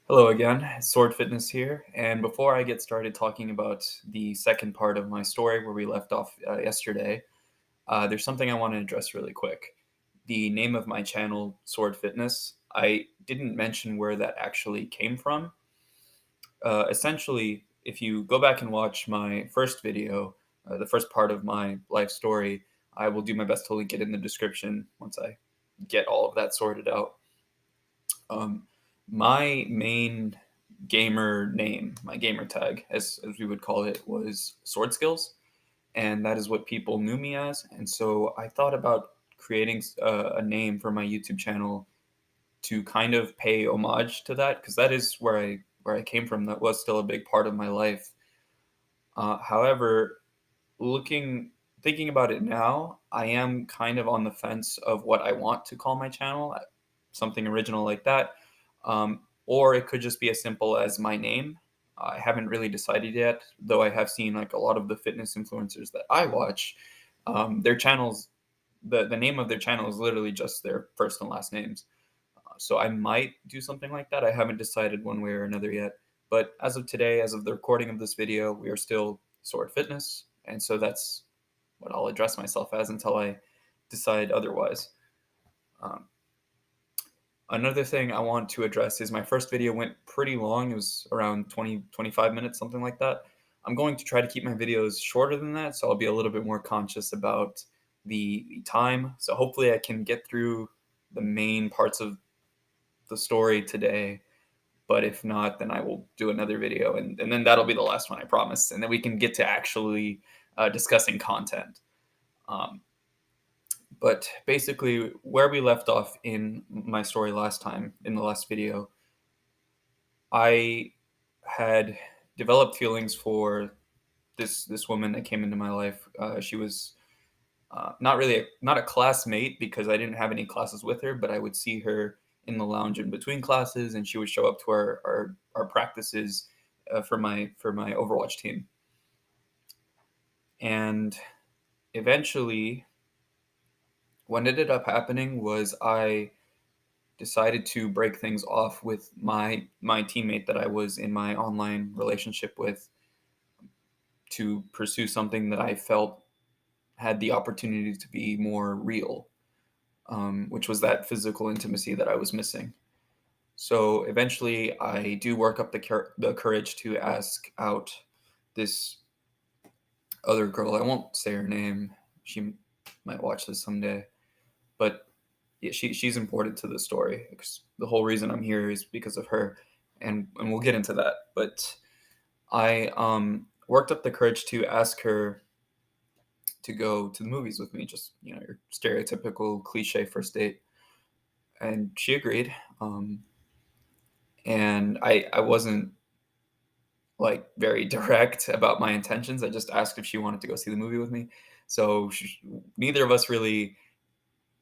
Hello again, Sword Fitness here. And before I get started talking about the second part of my story where we left off yesterday, there's something I want to address really quick. The name of my channel, Sword Fitness, I didn't mention where that actually came from. Essentially, if you go back and watch my first video, the first part of my life story, I will do my best to link it in the description once I get all of that sorted out. Um, my main gamer name, my gamer tag, as we would call it, was Sword Skills, and that is what people knew me as. And so I thought about creating a name for my YouTube channel to kind of pay homage to that, because that is where I came from. That was still a big part of my life. However, looking thinking about it now, I am kind of on the fence of what I want to call my channel, something original like that, or it could just be as simple as my name. I haven't really decided yet, though I have seen like a lot of the fitness influencers that I watch, their channels, the name of their channel is literally just their first and last names. So I might do something like that. I haven't decided one way or another yet. But as of today, as of the recording of this video, we are still Sword Fitness. And so that's what I'll address myself as until I decide otherwise. Um, Another thing I want to address is my first video went pretty long. It was around 20-25 minutes, something like that. I'm going to try to keep my videos shorter than that, so I'll be a little bit more conscious about the time. So hopefully I can get through the main parts of the story today, but if not, then I will do another video, and then that'll be the last one, I promise, and then we can get to actually discussing content. Um, but basically, where we left off in my story last time, in the last video, I had developed feelings for this woman that came into my life. She was not really not a classmate because I didn't have any classes with her, but I would see her in the lounge in between classes, and she would show up to our practices for my Overwatch team. And eventually, what ended up happening was I decided to break things off with my teammate that I was in my online relationship with to pursue something that I felt had the opportunity to be more real, which was that physical intimacy that I was missing. So eventually, I do work up the courage to ask out this other girl. I won't say her name. She might watch this someday, but yeah, she's important to the story because the whole reason I'm here is because of her, and we'll get into that. But I worked up the courage to ask her to go to the movies with me, just your stereotypical cliche first date, and she agreed. And I wasn't like very direct about my intentions. I just asked if she wanted to go see the movie with me. So neither of us really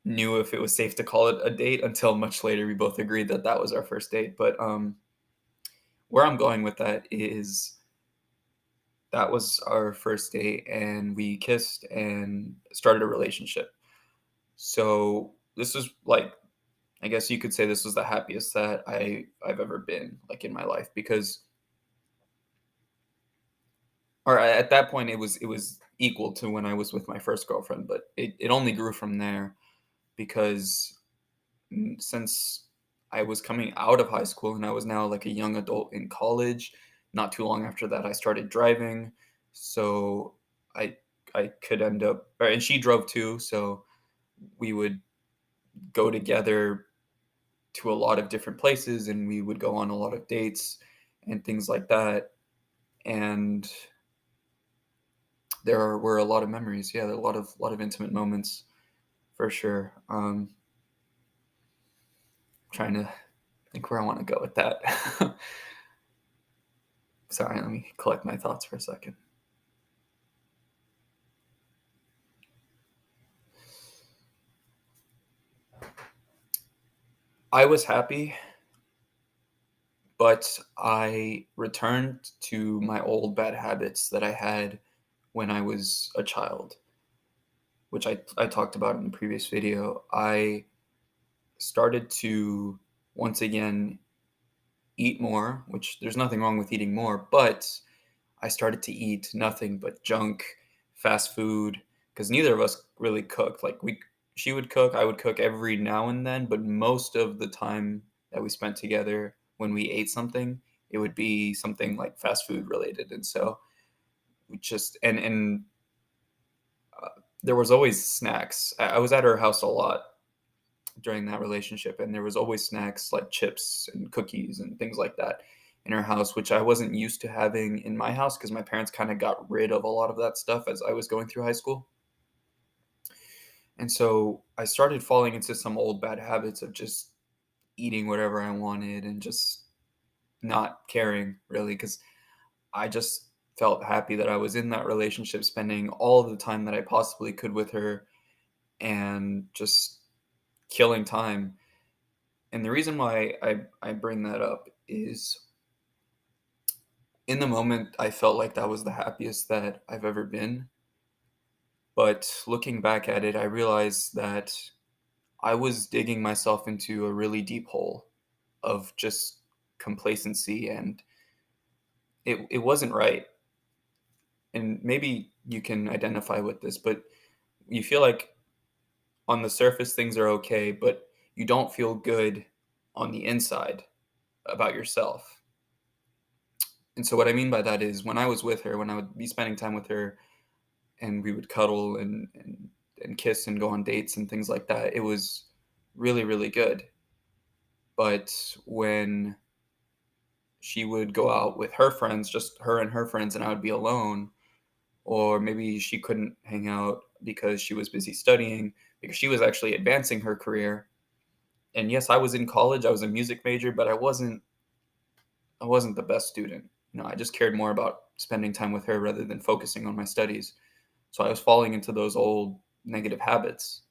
knew if it was safe to call it a date until much later. We both agreed that that was our first date. But where I'm going with that is that was our first date, and we kissed and started a relationship. So this was like, I guess you could say this was the happiest that I've ever been like in my life because, or at that point it was equal to when I was with my first girlfriend, but it only grew from there because since I was coming out of high school and I was now like a young adult in college, not too long after that I started driving. So I I could end up, and she drove too, so we would go together to a lot of different places and we would go on a lot of dates and things like that. And were a lot of memories. Yeah, there are a lot of intimate moments for sure. Trying to think where I want to go with that. Sorry, let me collect my thoughts for a second. I was happy, but I returned to my old bad habits that I had when I was a child, which I talked about in the previous video. I started to once again eat more, which there's nothing wrong with eating more, but I started to eat nothing but junk, fast food, because neither of us really cooked. Like she would cook, I would cook every now and then, but most of the time that we spent together when we ate something, it would be something like fast food related. And so we just and uh, there was always snacks. I was at her house a lot during that relationship, and there was always snacks like chips and cookies and things like that in her house, which I wasn't used to having in my house because my parents kind of got rid of a lot of that stuff as I was going through high school. And so I started falling into some old bad habits of just eating whatever I wanted and just not caring really, because I just felt happy that I was in that relationship, spending all of the time that I possibly could with her and just killing time. And the reason why I bring that up is in the moment, I felt like that was the happiest that I've ever been. But looking back at it, I realized that I was digging myself into a really deep hole of just complacency, and it wasn't right. And maybe you can identify with this, but you feel like on the surface things are okay, but you don't feel good on the inside about yourself. And so what I mean by that is when I was with her, when I would be spending time with her and we would cuddle and kiss and go on dates and things like that, it was really, really good. But when she would go out with her friends, just her and her friends, and I would be alone, or maybe she couldn't hang out because she was busy studying, because she was actually advancing her career. And yes, I was in college, I was a music major, but I wasn't the best student. I just cared more about spending time with her rather than focusing on my studies. So I was falling into those old negative habits.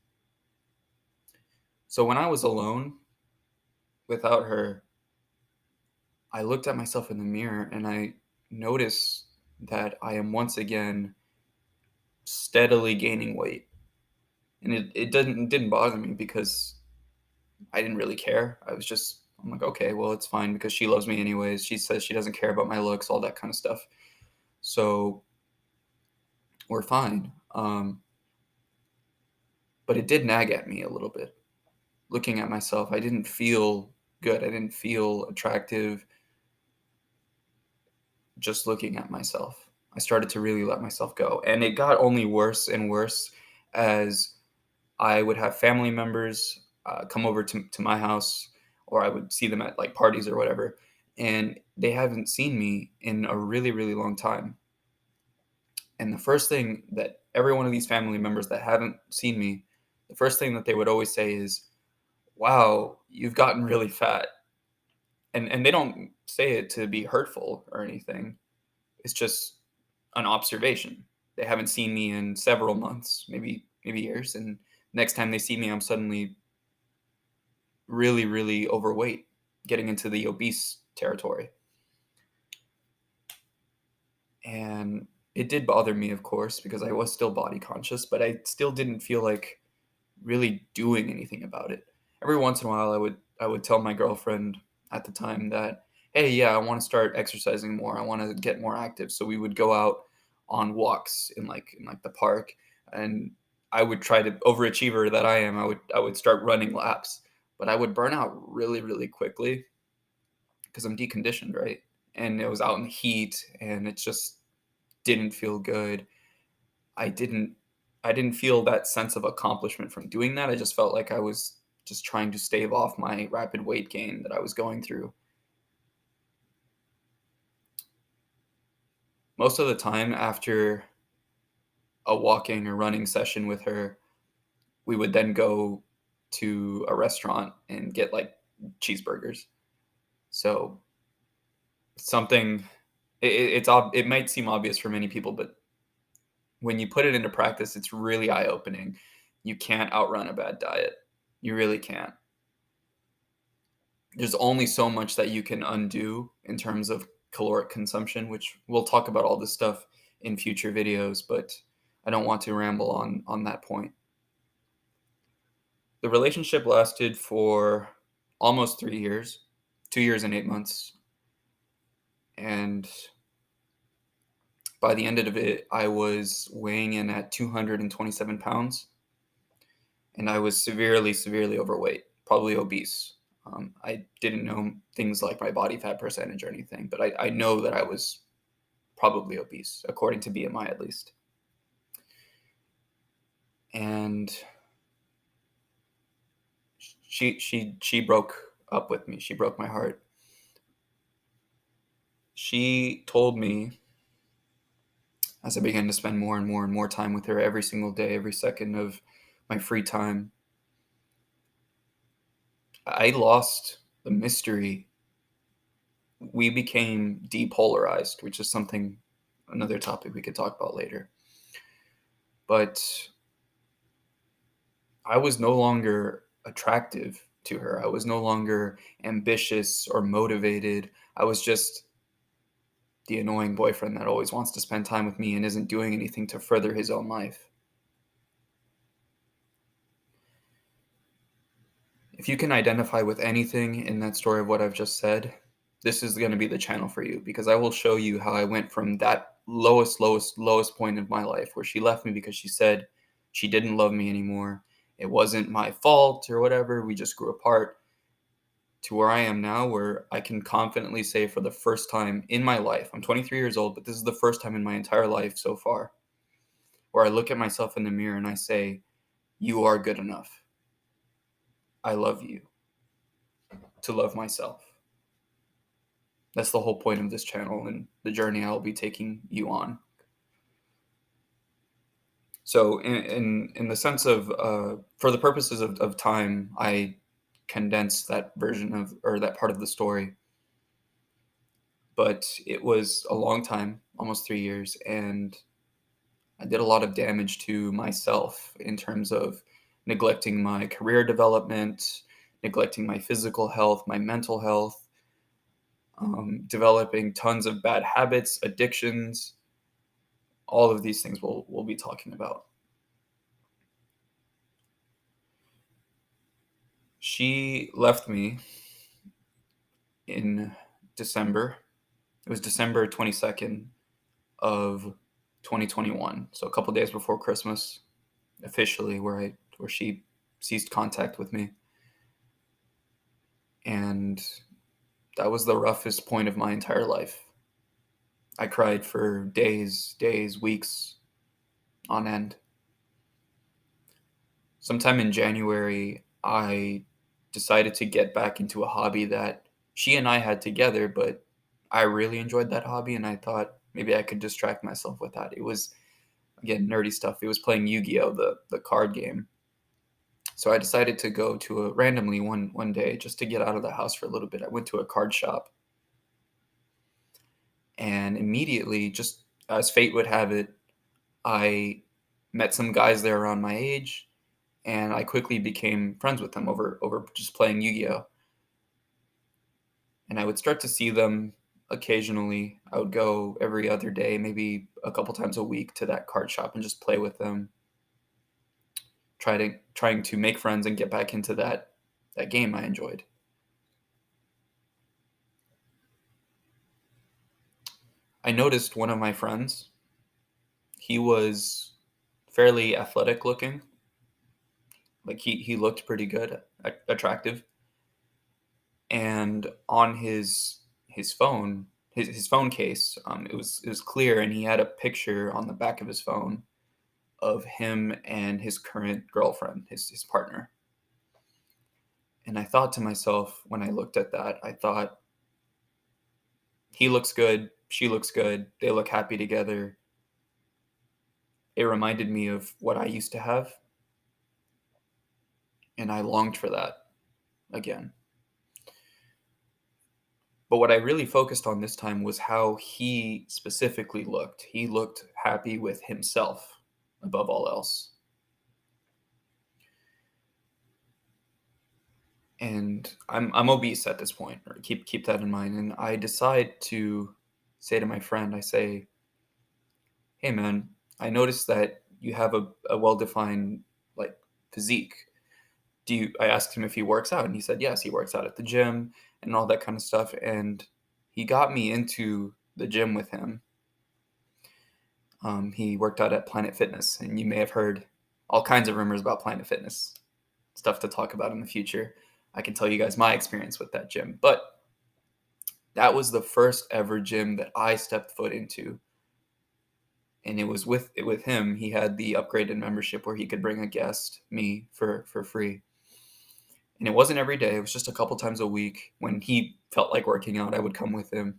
So when I was alone without her, I looked at myself in the mirror and I noticed that I am once again steadily gaining weight. And it didn't bother me because I didn't really care. I'm like, okay, well, it's fine because she loves me anyways. She says she doesn't care about my looks, all that kind of stuff. So we're fine. But it did nag at me a little bit. Looking at myself, I didn't feel good. I didn't feel attractive just looking at myself. I started to really let myself go. And it got only worse and worse as I would have family members come over to my house, or I would see them at like parties or whatever. And they haven't seen me in a really, really long time. And the first thing that every one of these family members that haven't seen me, the first thing that they would always say is, "Wow, you've gotten really fat." And they don't say it to be hurtful or anything. It's just an observation. They haven't seen me in several months, maybe years, and next time they see me, I'm suddenly really, really overweight, getting into the obese territory. And it did bother me, of course, because I was still body conscious, but I still didn't feel like really doing anything about it. Every once in a while, I would tell my girlfriend at the time that, hey, yeah, I want to start exercising more. I want to get more active. So we would go out on walks in like the park, and I would try to overachiever that I am. I would start running laps, but I would burn out really, really quickly because I'm deconditioned, right? And it was out in the heat, and it just didn't feel good. I didn't I didn't feel that sense of accomplishment from doing that. I just felt like I was just trying to stave off my rapid weight gain that I was going through. Most of the time after a walking or running session with her, we would then go to a restaurant and get like cheeseburgers. So something it might seem obvious for many people, but when you put it into practice, it's really eye opening. You can't outrun a bad diet. You really can't. There's only so much that you can undo in terms of caloric consumption, which we'll talk about all this stuff in future videos, but I don't want to ramble on that point. The relationship lasted for almost 3 years, 2 years and 8 months. And by the end of it, I was weighing in at 227 pounds, and I was severely, severely overweight, probably obese. I didn't know things like my body fat percentage or anything, but I know that I was probably obese, according to BMI at least. And she broke up with me. She broke my heart. She told me, as I began to spend more and more and more time with her every single day, every second of my free time, I lost the mystery. We became depolarized, which is something, another topic we could talk about later. But I was no longer attractive to her. I was no longer ambitious or motivated. I was just the annoying boyfriend that always wants to spend time with me and isn't doing anything to further his own life. If you can identify with anything in that story of what I've just said, this is going to be the channel for you, because I will show you how I went from that lowest point of my life where she left me because she said she didn't love me anymore. It wasn't my fault or whatever. We just grew apart, to where I am now, where I can confidently say for the first time in my life, I'm 23 years old, but this is the first time in my entire life so far where I look at myself in the mirror and I say, "You are good enough. I love you," to love myself. That's the whole point of this channel and the journey I'll be taking you on. So, in the sense of, for the purposes of time, I condensed that version of, or that part of the story. But it was a long time, almost 3 years, and I did a lot of damage to myself in terms of neglecting my career development, neglecting my physical health, my mental health, developing tons of bad habits, addictions. All of these things we'll be talking about. She left me in December. It was December 22nd of 2021. So a couple days before Christmas, officially, where she ceased contact with me. And that was the roughest point of my entire life. I cried for days, weeks on end. Sometime in January, I decided to get back into a hobby that she and I had together, but I really enjoyed that hobby, and I thought maybe I could distract myself with that. It was, again, nerdy stuff. It was playing Yu-Gi-Oh, the card game. So I decided to go to a randomly one day just to get out of the house for a little bit. I went to a card shop, and immediately, just as fate would have it, I met some guys there around my age, and I quickly became friends with them over just playing Yu-Gi-Oh. And I would start to see them occasionally. I would go every other day, maybe a couple times a week, to that card shop and just play with them, trying to make friends and get back into that game I enjoyed. I noticed one of my friends, he was fairly athletic looking. Like he looked pretty good, attractive. And on his phone, his phone case, it was clear, and he had a picture on the back of his phone of him and his current girlfriend, his partner. And I thought to myself, when I looked at that, I thought, he looks good, she looks good, they look happy together. It reminded me of what I used to have, and I longed for that again. But what I really focused on this time was how he specifically looked. He looked happy with himself above all else. And I'm obese at this point, or keep that in mind. And I decide to say to my friend, I say, "Hey man, I noticed that you have a well-defined, like, physique. I asked him if he works out, and he said yes, he works out at the gym and all that kind of stuff. And he got me into the gym with him. He worked out at Planet Fitness, and you may have heard all kinds of rumors about Planet Fitness, stuff to talk about in the future. I can tell you guys my experience with that gym, but that was the first ever gym that I stepped foot into, and it was with him. He had the upgraded membership where he could bring a guest, me, for free. And it wasn't every day; it was just a couple times a week. When he felt like working out, I would come with him,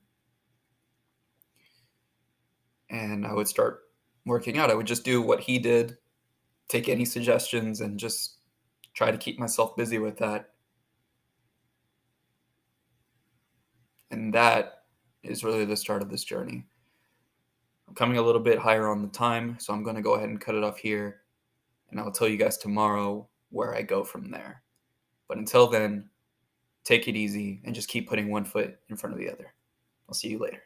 and I would start working out. I would just do what he did, take any suggestions, and just try to keep myself busy with that. And that is really the start of this journey. I'm coming a little bit higher on the time, so I'm going to go ahead and cut it off here. And I'll tell you guys tomorrow where I go from there. But until then, take it easy and just keep putting one foot in front of the other. I'll see you later.